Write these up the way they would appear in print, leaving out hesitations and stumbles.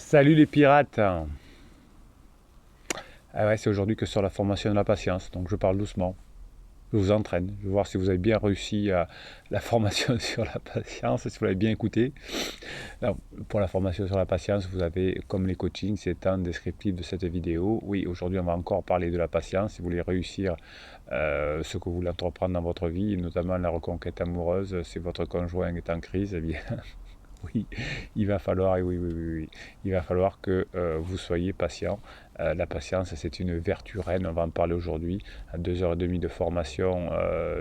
Salut les pirates! Ah ouais, c'est aujourd'hui que sur la formation de la patience, donc je parle doucement. Je vous entraîne, je vais voir si vous avez bien réussi la formation sur la patience, si vous l'avez bien écouté. Alors, pour la formation sur la patience, vous avez, comme les coachings, c'est un descriptif de cette vidéo. Oui, aujourd'hui, on va encore parler de la patience. Si vous voulez réussir ce que vous voulez entreprendre dans votre vie, et notamment la reconquête amoureuse, si votre conjoint est en crise, eh bien, oui, il va falloir, oui, il va falloir que vous soyez patient. La patience, c'est une vertu reine, on va en parler aujourd'hui. À 2h30 de formation,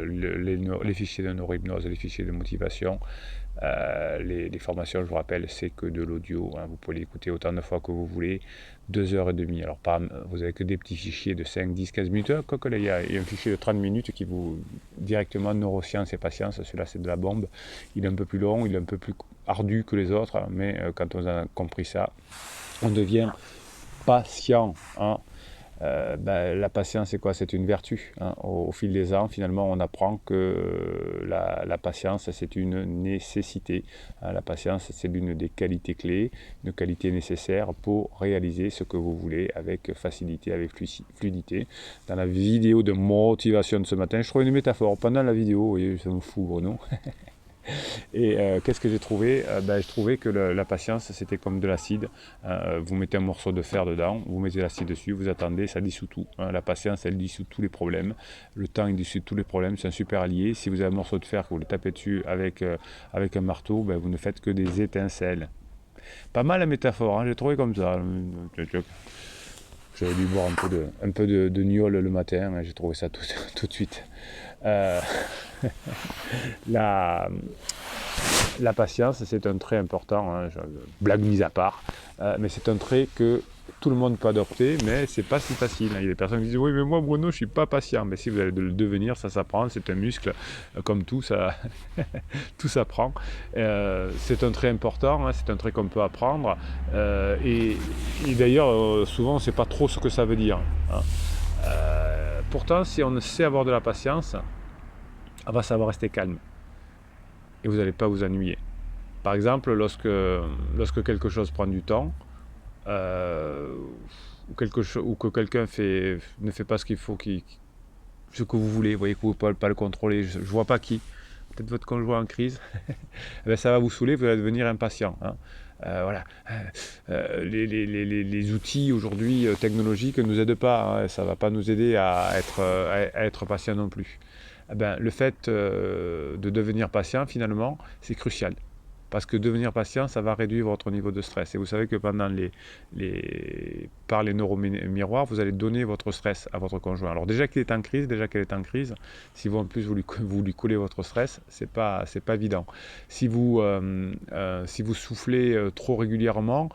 les fichiers de neurohypnose, les fichiers de motivation. Les formations, je vous rappelle, c'est que de l'audio, hein, vous pouvez l'écouter autant de fois que vous voulez, 2h30. Alors, vous n'avez que des petits fichiers de 5, 10, 15 minutes. Quoique là, il y a un fichier de 30 minutes qui vous directement neurosciences et patience. Celui-là, c'est de la bombe. Il est un peu plus long, il est un peu plus ardu que les autres, hein, mais quand on a compris ça, on devient patient. Hein. La patience, c'est quoi? C'est une vertu. Hein. Au fil des ans, finalement, on apprend que la patience, c'est une nécessité. Hein. La patience, c'est l'une des qualités clés, une qualité nécessaire pour réaliser ce que vous voulez avec facilité, avec fluidité. Dans la vidéo de motivation de ce matin, je trouvais une métaphore. Pendant la vidéo, vous voyez, ça me fout, Bruno. Et qu'est-ce que j'ai trouvé? Je trouvais que la patience, c'était comme de l'acide. Vous mettez un morceau de fer dedans, vous mettez l'acide dessus, vous attendez, ça dissout tout. Hein. La patience, elle dissout tous les problèmes. Le temps, il dissout tous les problèmes. C'est un super allié. Si vous avez un morceau de fer, que vous le tapez dessus avec un marteau, vous ne faites que des étincelles. Pas mal la métaphore, hein, j'ai trouvé comme ça. J'avais dû boire un peu de gnôle le matin, hein, j'ai trouvé ça tout de suite. Euh, la, la patience, c'est un trait important, hein, blague mise à part, mais c'est un trait que tout le monde peut adopter, mais c'est pas si facile. Hein. Il y a des personnes qui disent oui, mais moi Bruno, je suis pas patient. Mais si vous allez le devenir, ça s'apprend, c'est un muscle, comme tout, ça, tout s'apprend. C'est un trait important, hein, c'est un trait qu'on peut apprendre, et d'ailleurs, souvent, on ne sait pas trop ce que ça veut dire. Hein. Pourtant, si on sait avoir de la patience, on va savoir rester calme et vous n'allez pas vous ennuyer. Par exemple, lorsque quelque chose prend du temps, ou que quelqu'un ne fait pas ce qu'il faut, ce que vous voulez, vous voyez que vous ne pouvez pas le contrôler, je ne vois pas qui, peut-être votre conjoint en crise, ça va vous saouler, vous allez devenir impatient. Hein. Voilà. Les outils aujourd'hui technologiques ne nous aident pas, hein, ça ne va pas nous aider à être patient non plus. Le fait de devenir patient, finalement, c'est crucial. Parce que devenir patient, ça va réduire votre niveau de stress. Et vous savez que par les neuromiroirs, vous allez donner votre stress à votre conjoint. Alors déjà qu'elle est en crise, si vous en plus vous lui collez votre stress, c'est pas évident. Si vous soufflez trop régulièrement,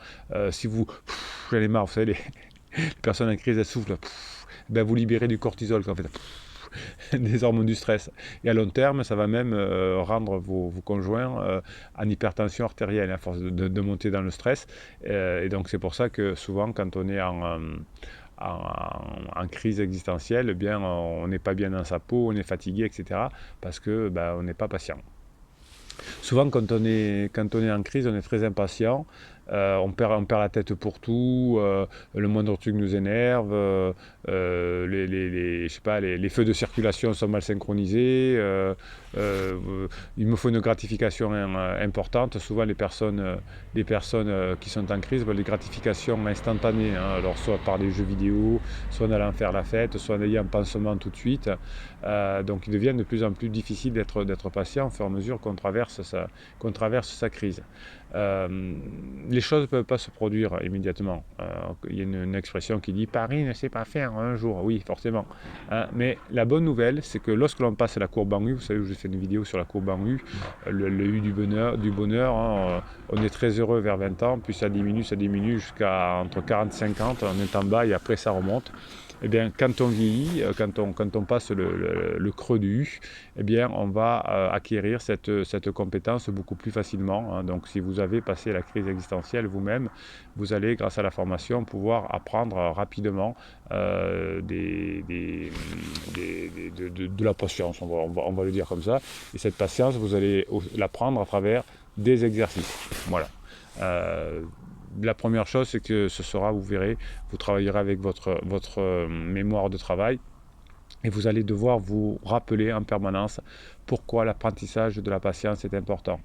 si vous, j'en ai marre, vous savez, les personnes en crise, elles soufflent, vous libérez du cortisol, en fait. Des hormones du stress. Et à long terme, ça va même rendre vos conjoints en hypertension artérielle à force de monter dans le stress. Et donc c'est pour ça que souvent, quand on est en crise existentielle, on n'est pas bien dans sa peau, on est fatigué, etc. Parce que on n'est pas patient. Souvent, quand on est en crise, on est très impatient. On perd la tête pour tout, le moindre truc nous énerve, les feux de circulation sont mal synchronisés, il me faut une gratification importante. Souvent les personnes qui sont en crise veulent des gratifications instantanées, hein. Alors soit par des jeux vidéo, soit en allant faire la fête, soit en ayant un pansement tout de suite. Donc il devient de plus en plus difficile d'être patient au fur et à mesure qu'on traverse sa crise. Les choses ne peuvent pas se produire immédiatement. Il y a une expression qui dit « Paris ne sait pas faire un jour ». Oui, forcément. Mais la bonne nouvelle, c'est que lorsque l'on passe la courbe en U, vous savez, j'ai fait une vidéo sur la courbe en U, le U du bonheur, hein, on est très heureux vers 20 ans, puis ça diminue jusqu'à entre 40 et 50, on est en bas et après ça remonte. Eh bien, quand on vieillit, quand on passe le creux du U, eh bien, on va acquérir cette compétence beaucoup plus facilement. Hein. Donc, si vous avez passé la crise existentielle vous-même, vous allez, grâce à la formation, pouvoir apprendre rapidement de la patience, on va le dire comme ça. Et cette patience, vous allez l'apprendre à travers des exercices. Voilà. la première chose, c'est que ce sera, vous verrez, vous travaillerez avec votre mémoire de travail. Et vous allez devoir vous rappeler en permanence pourquoi l'apprentissage de la patience est important.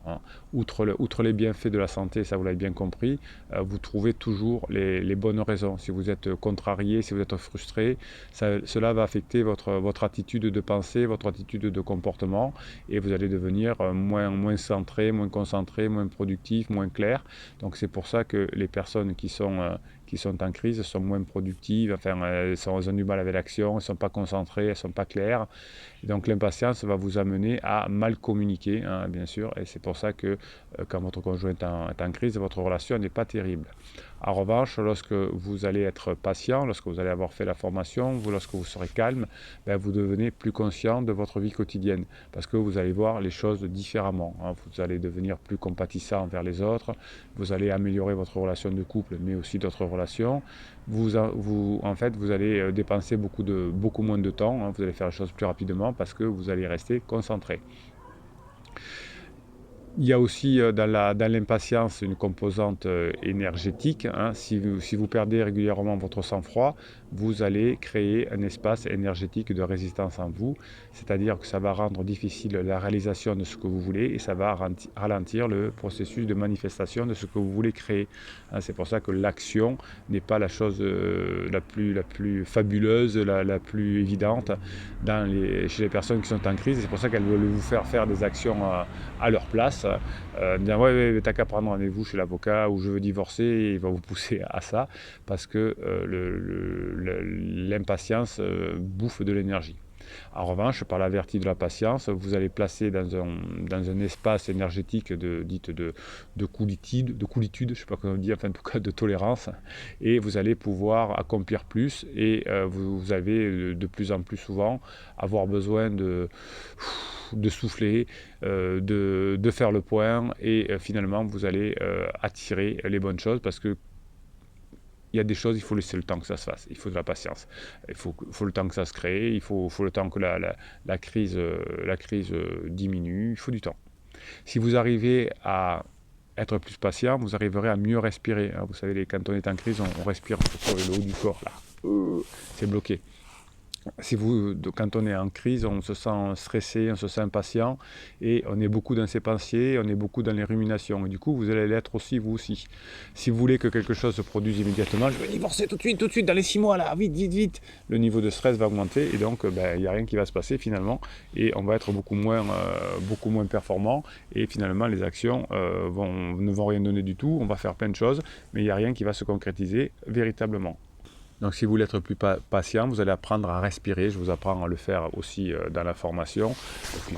Outre les bienfaits de la santé, ça vous l'avez bien compris, vous trouvez toujours les bonnes raisons. Si vous êtes contrarié, si vous êtes frustré, cela va affecter votre attitude de pensée, votre attitude de comportement, et vous allez devenir moins centré, moins concentré, moins productif, moins clair. Donc c'est pour ça que les personnes qui sont en crise sont moins productives, enfin, elles ont du mal avec l'action, elles ne sont pas concentrées, elles ne sont pas claires. Et donc l'impatience va vous amener à mal communiquer, bien sûr, et c'est pour ça que quand votre conjoint est en crise, votre relation n'est pas terrible. En revanche, lorsque vous allez être patient, lorsque vous allez avoir fait la formation, lorsque vous serez calme, vous devenez plus conscient de votre vie quotidienne, parce que vous allez voir les choses différemment. Vous allez devenir plus compatissant envers les autres, vous allez améliorer votre relation de couple, mais aussi d'autres relations. En fait, vous allez dépenser beaucoup moins de temps, vous allez faire les choses plus rapidement parce que vous allez rester concentré. Il y a aussi dans l'impatience une composante énergétique. Si vous perdez régulièrement votre sang-froid, vous allez créer un espace énergétique de résistance en vous, c'est-à-dire que ça va rendre difficile la réalisation de ce que vous voulez et ça va ralentir le processus de manifestation de ce que vous voulez créer. C'est pour ça que l'action n'est pas la chose la plus fabuleuse, la plus évidente chez les personnes qui sont en crise. C'est pour ça qu'elles veulent vous faire des actions à leur place. Dire ouais, t'as qu'à prendre rendez-vous chez l'avocat ou je veux divorcer, et il va vous pousser à ça parce que l'impatience bouffe de l'énergie. En revanche, par la vertu de la patience, vous allez placer dans un espace énergétique de coolitude, je ne sais pas comment on dit, enfin en tout cas de tolérance, et vous allez pouvoir accomplir plus et vous allez de plus en plus souvent avoir besoin de souffler, de faire le point et finalement vous allez attirer les bonnes choses parce que il y a des choses, il faut laisser le temps que ça se fasse, il faut de la patience, il faut le temps que ça se crée, il faut le temps que la crise diminue, il faut du temps. Si vous arrivez à être plus patient, vous arriverez à mieux respirer. Vous savez, quand on est en crise, on respire sur le haut du corps, là, c'est bloqué. Quand on est en crise, on se sent stressé, on se sent impatient et on est beaucoup dans ses pensées, on est beaucoup dans les ruminations. Et du coup, vous allez l'être aussi, vous aussi. Si vous voulez que quelque chose se produise immédiatement, je vais divorcer tout de suite, dans les 6 mois, là, vite. Le niveau de stress va augmenter et donc, il n'y a rien qui va se passer finalement et on va être beaucoup moins performant et finalement, les actions ne vont rien donner du tout. On va faire plein de choses, mais il n'y a rien qui va se concrétiser véritablement. Donc si vous voulez être plus patient, vous allez apprendre à respirer. Je vous apprends à le faire aussi dans la formation, et puis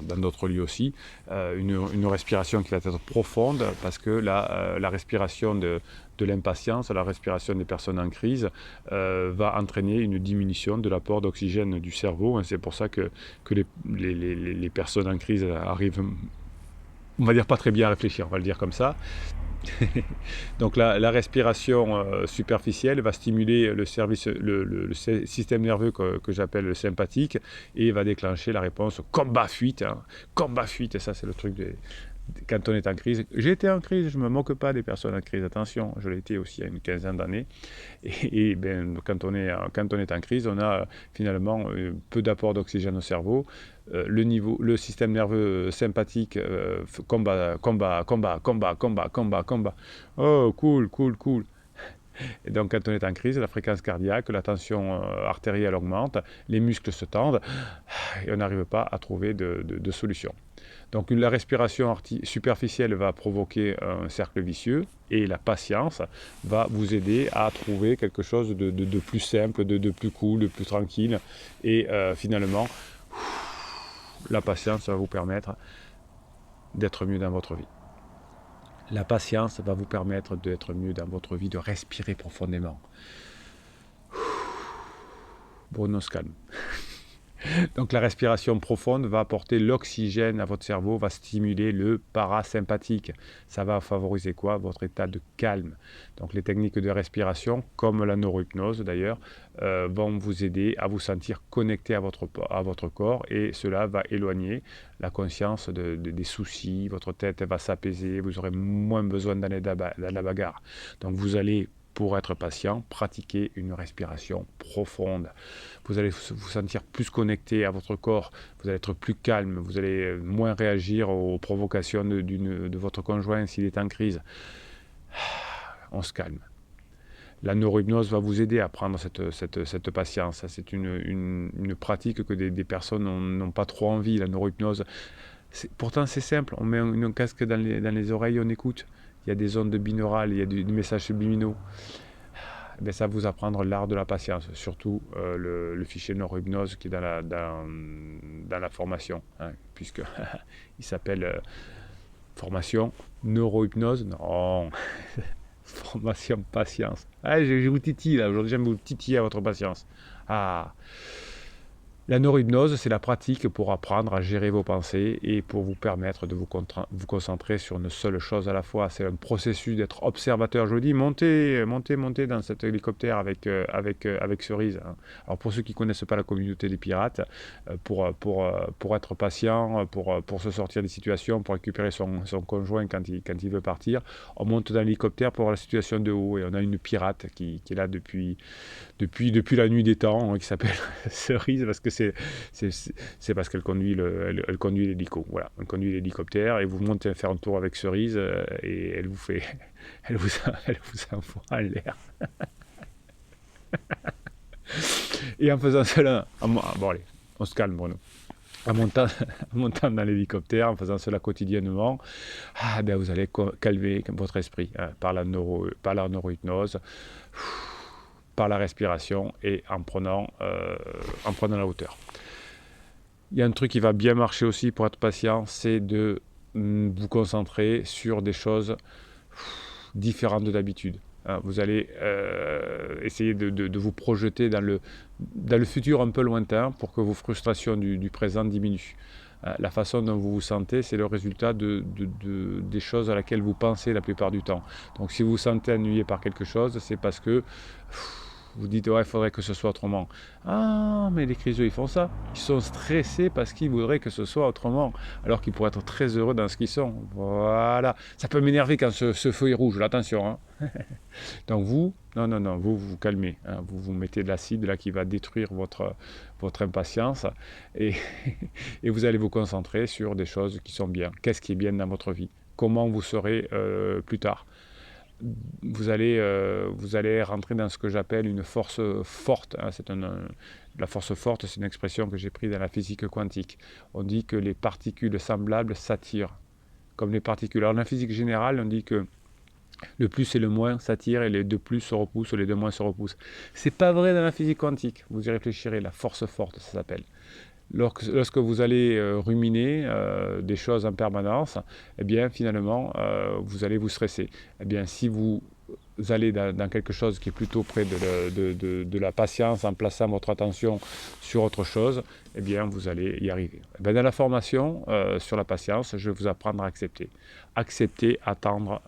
dans d'autres lieux aussi. Une respiration qui va être profonde, parce que la respiration de l'impatience, la respiration des personnes en crise, va entraîner une diminution de l'apport d'oxygène du cerveau. C'est pour ça que les personnes en crise arrivent, on va dire, pas très bien à réfléchir, on va le dire comme ça. Donc la respiration superficielle va stimuler le système nerveux que j'appelle le sympathique et va déclencher la réponse combat-fuite. Combat-fuite, et ça c'est le truc quand on est en crise. J'ai été en crise, je ne me moque pas des personnes en crise, attention, je l'ai été aussi il y a une quinzaine d'années. Et quand on est en crise, on a finalement peu d'apport d'oxygène au cerveau. Le système nerveux sympathique combat. Oh, cool. Et donc, quand on est en crise, la fréquence cardiaque, la tension artérielle augmente, les muscles se tendent et on n'arrive pas à trouver de solution. Donc, la respiration superficielle va provoquer un cercle vicieux et la patience va vous aider à trouver quelque chose de plus simple, de plus cool, de plus tranquille. Et finalement, la patience va vous permettre d'être mieux dans votre vie. La patience va vous permettre d'être mieux dans votre vie, de respirer profondément. Bruno se calme. Donc la respiration profonde va apporter l'oxygène à votre cerveau, va stimuler le parasympathique. Ça va favoriser quoi? Votre état de calme. Donc les techniques de respiration, comme la neurohypnose d'ailleurs, vont vous aider à vous sentir connecté à votre corps et cela va éloigner la conscience des soucis, votre tête va s'apaiser, vous aurez moins besoin d'aller dans la bagarre. Donc vous allez, pour être patient, pratiquer une respiration profonde. Vous allez vous sentir plus connecté à votre corps, vous allez être plus calme, vous allez moins réagir aux provocations de votre conjoint s'il est en crise. On se calme. La neurohypnose va vous aider à prendre cette patience. C'est une pratique que des personnes n'ont pas trop envie. La neurohypnose, pourtant c'est simple. On met un casque dans les oreilles, on écoute. Il y a des ondes binaurales, il y a des messages subliminaux. Ben, ça va vous apprendre l'art de la patience, surtout le fichier neurohypnose qui est dans la formation, hein, puisque il s'appelle formation neurohypnose. Non, formation patience. Ah, je vous titille là, aujourd'hui j'aime vous titiller à votre patience. Ah. La neurohypnose, c'est la pratique pour apprendre à gérer vos pensées et pour vous permettre de vous concentrer sur une seule chose à la fois. C'est un processus d'être observateur. Je vous dis, montez dans cet hélicoptère avec Cerise, hein. Alors pour ceux qui ne connaissent pas la communauté des pirates, pour être patient, pour se sortir des situations, pour récupérer son conjoint quand il veut partir, on monte dans l'hélicoptère pour voir la situation de haut et on a une pirate qui est là depuis la nuit des temps, hein, qui s'appelle Cerise, parce que c'est parce qu'elle conduit elle conduit l'hélico. Voilà, elle conduit l'hélicoptère et vous montez faire un tour avec Cerise et elle vous fait, elle vous envoie en l'air. Et en faisant cela, bon allez, on se calme Bruno. En montant dans l'hélicoptère, en faisant cela quotidiennement, ben vous allez calmer votre esprit, hein, par la neurohypnose, par la respiration et en prenant la hauteur. Il y a un truc qui va bien marcher aussi pour être patient, c'est de vous concentrer sur des choses différentes de d'habitude. Vous allez essayer de vous projeter dans le futur un peu lointain pour que vos frustrations du présent diminuent. La façon dont vous vous sentez, c'est le résultat des choses à laquelle vous pensez la plupart du temps. Donc si vous vous sentez ennuyé par quelque chose, c'est parce que vous dites, ouais, il faudrait que ce soit autrement. Ah, mais les criseux, ils font ça. Ils sont stressés parce qu'ils voudraient que ce soit autrement, alors qu'ils pourraient être très heureux dans ce qu'ils sont. Voilà. Ça peut m'énerver quand ce feu est rouge, là, attention, hein. Donc vous vous calmez, hein. Vous mettez de l'acide là qui va détruire votre impatience et, et vous allez vous concentrer sur des choses qui sont bien. Qu'est-ce qui est bien dans votre vie? Comment vous serez plus tard? Vous allez rentrer dans ce que j'appelle une force forte, hein. La force forte, c'est une expression que j'ai prise dans la physique quantique. On dit que les particules semblables s'attirent, comme les particules. Alors, dans la physique générale, on dit que le plus et le moins s'attirent et les deux plus se repoussent, les deux moins se repoussent. C'est pas vrai dans la physique quantique. Vous y réfléchirez, la force forte, ça s'appelle. Lorsque vous allez ruminer des choses en permanence, eh bien finalement vous allez vous stresser. Eh bien si vous allez dans quelque chose qui est plutôt près de la patience en plaçant votre attention sur autre chose, eh bien vous allez y arriver. Eh bien, dans la formation sur la patience, je vais vous apprendre à accepter. Accepter, attendre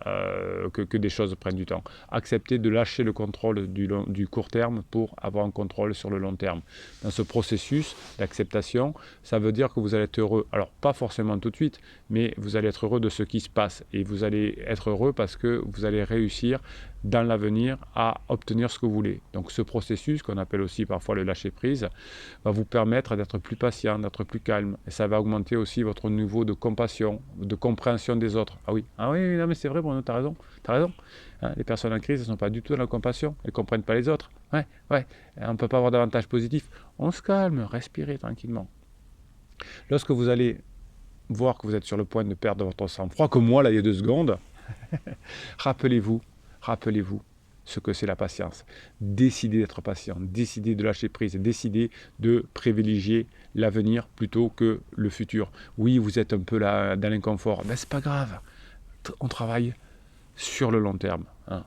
que des choses prennent du temps. Accepter de lâcher le contrôle du court terme pour avoir un contrôle sur le long terme. Dans ce processus d'acceptation, ça veut dire que vous allez être heureux. Alors pas forcément tout de suite, mais vous allez être heureux de ce qui se passe. Et vous allez être heureux parce que vous allez réussir dans l'avenir à obtenir ce que vous voulez. Donc ce processus, qu'on appelle aussi parfois le lâcher-prise, va vous permettre d'être plus patient, d'être plus calme. Et ça va augmenter aussi votre niveau de compassion, de compréhension des autres. Ah oui, non, mais c'est vrai Bruno, t'as raison. Hein, les personnes en crise, elles ne sont pas du tout dans la compassion, elles ne comprennent pas les autres. Ouais, on ne peut pas avoir davantage positif. On se calme, respirez tranquillement. Lorsque vous allez voir que vous êtes sur le point de perdre votre sang-froid, comme moi là il y a 2 secondes, rappelez-vous ce que c'est la patience. Décidez d'être patient, décidez de lâcher prise, décidez de privilégier l'avenir plutôt que le futur. Oui, vous êtes un peu là dans l'inconfort, mais c'est pas grave. On travaille sur le long terme, hein.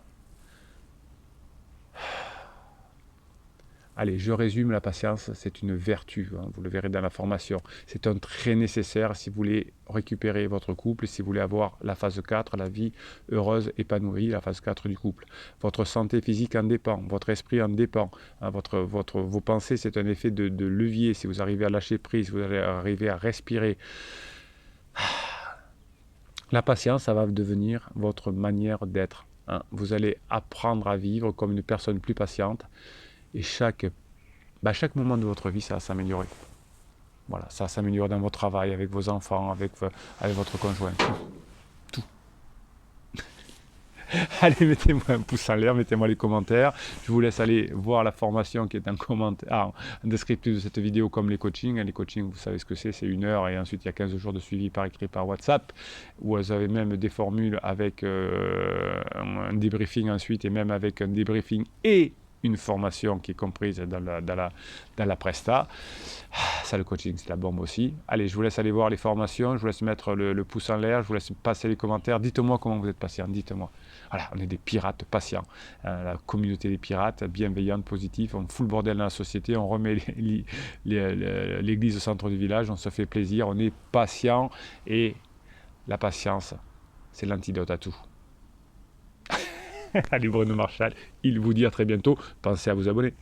Allez, je résume, la patience, c'est une vertu, hein, vous le verrez dans la formation. C'est un trait nécessaire si vous voulez récupérer votre couple, si vous voulez avoir la phase 4, la vie heureuse, épanouie, la phase 4 du couple. Votre santé physique en dépend, votre esprit en dépend, hein, vos pensées, c'est un effet de levier. Si vous arrivez à lâcher prise, vous allez arriver à respirer. La patience, ça va devenir votre manière d'être, hein. Vous allez apprendre à vivre comme une personne plus patiente et chaque moment de votre vie, ça va s'améliorer. Voilà, ça va s'améliorer dans votre travail, avec vos enfants, avec votre conjoint. Tout. Allez, mettez-moi un pouce en l'air, mettez-moi les commentaires. Je vous laisse aller voir la formation qui est en commentaire, en descriptif de cette vidéo, comme les coachings. Les coachings, vous savez ce que c'est 1 heure et ensuite il y a 15 jours de suivi par écrit, par WhatsApp, où vous avez même des formules avec un débriefing ensuite et même avec un débriefing et une formation qui est comprise dans la presta. Ça, le coaching, c'est la bombe aussi. Allez, je vous laisse aller voir les formations, je vous laisse mettre le pouce en l'air, je vous laisse passer les commentaires. Dites-moi comment vous êtes patient, dites-moi. Voilà, on est des pirates patients. La communauté des pirates, bienveillante, positive, on fout le bordel dans la société, on remet l'église au centre du village, on se fait plaisir, on est patient et la patience, c'est l'antidote à tout. Allez, Bruno Marchal, il vous dit à très bientôt. Pensez à vous abonner.